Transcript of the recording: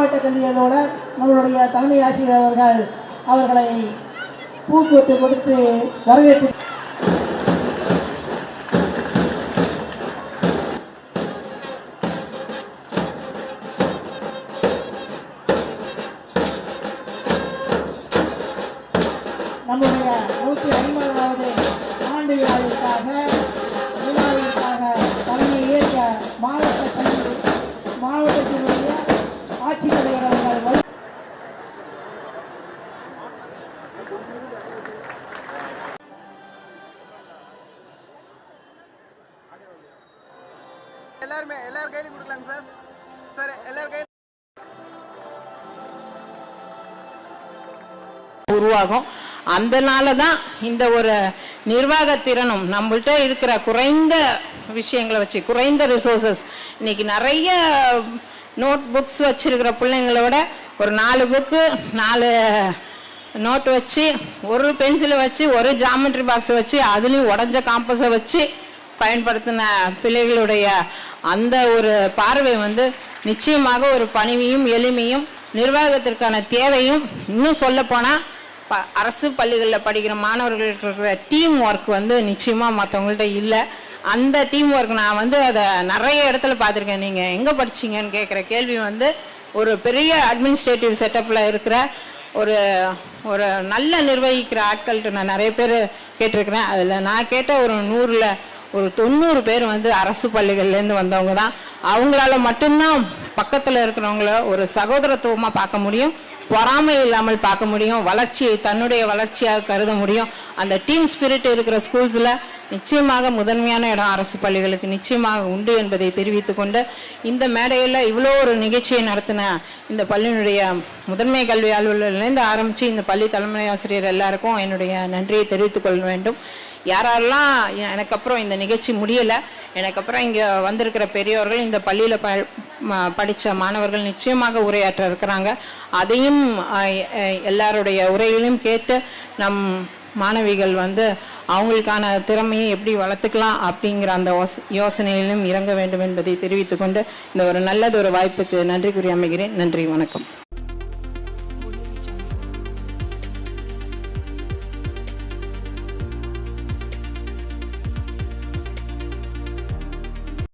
மாவட்ட கல்வி அலுவலர் நம்மளுடைய தலைமை ஆசிரியர் அவர்களை பூக்கொத்து கொடுத்து வரவேற்பு. நம்முடைய 150வது ஆண்டு விழாவிற்காக தலைமை ஏற்க மாவட்டத்தினுடைய ஆட்சித்தலைவர் அவர்கள் எல்லாரும் கையில கொடுக்கலாங்க சார். சார் எல்லாரும் கையில உருவாகும். அதனால தான் இந்த ஒரு நிர்வாகத்திறனும் நம்மள்கிட்ட இருக்கிற குறைந்த விஷயங்களை வச்சு, குறைந்த ரிசோர்ஸஸ், இன்னைக்கு நிறைய நோட் புக்ஸ் வச்சிருக்கிற பிள்ளைங்கள விட ஒரு 4 புக்கு 4 நோட் வச்சு, ஒரு பென்சிலை வச்சு, ஒரு ஜாமெட்ரி பாக்ஸை வச்சு, அதுலேயும் உடஞ்ச காம்பஸை வச்சு பயன்படுத்தின பிள்ளைகளுடைய அந்த ஒரு பார்வை நிச்சயமாக ஒரு பணிவையும் எளிமையும் நிர்வாகத்திற்கான தேவையும், இன்னும் சொல்லப்போனால் அரசு பள்ளிகளில் படிக்கிற மாணவர்களுக்கு இருக்கிற டீம் ஒர்க் நிச்சயமாக மற்றவங்கள்ட்ட இல்லை. அந்த டீம் ஒர்க் நான் அதை நிறைய இடத்துல பார்த்துருக்கேன். நீங்கள் எங்கே படிச்சிங்கன்னு கேட்குற கேள்வி ஒரு பெரிய அட்மினிஸ்ட்ரேட்டிவ் செட்டப்பில் இருக்கிற ஒரு ஒரு நல்ல நிர்வகிக்கிற ஆட்கள்கிட்ட நான் நிறைய பேர் கேட்டிருக்கிறேன். அதில் நான் கேட்ட ஒரு 100ல் ஒரு 90 பேர் அரசு பள்ளிகள்லேருந்து வந்தவங்க தான். அவங்களால மட்டும்தான் பக்கத்தில் இருக்கிறவங்கள ஒரு சகோதரத்துவமாக பார்க்க முடியும், பொறாமை இல்லாமல் பார்க்க முடியும், வளர்ச்சியை தன்னுடைய வளர்ச்சியாக கருத முடியும். அந்த டீம் ஸ்பிரிட் இருக்கிற ஸ்கூல்ஸில் நிச்சயமாக முதன்மையான இடம் அரசு பள்ளிகளுக்கு நிச்சயமாக உண்டு என்பதை தெரிவித்துக்கொண்டு, இந்த மேடையில் இவ்வளோ ஒரு நிகழ்ச்சியை நடத்தின இந்த பள்ளியினுடைய முதன்மை கல்வி அலுவலர்லேருந்து ஆரம்பித்து இந்த பள்ளி தலைமை ஆசிரியர் எல்லாருக்கும் என்னுடைய நன்றியை தெரிவித்துக் கொள்ள வேண்டும். யாரெல்லாம் எனக்கு அப்புறம் இந்த நிகழ்ச்சி முடியலை, எனக்கு அப்புறம் இங்கே வந்திருக்கிற பெரியவர்கள், இந்த பள்ளியில் படித்த மாணவர்கள் நிச்சயமாக உரையாற்ற இருக்கிறாங்க. அதையும் எல்லாருடைய உரைகளையும் கேட்டு நம் மாணவிகள் அவங்களுக்கான திறமையை எப்படி வளர்த்துக்கலாம் அப்படிங்கிற அந்த யோசனையிலும் இறங்க வேண்டும் என்பதை தெரிவித்துக்கொண்டு இந்த ஒரு நல்லதொரு வாய்ப்புக்கு நன்றி கூறி அமைகிறேன். நன்றி, வணக்கம்.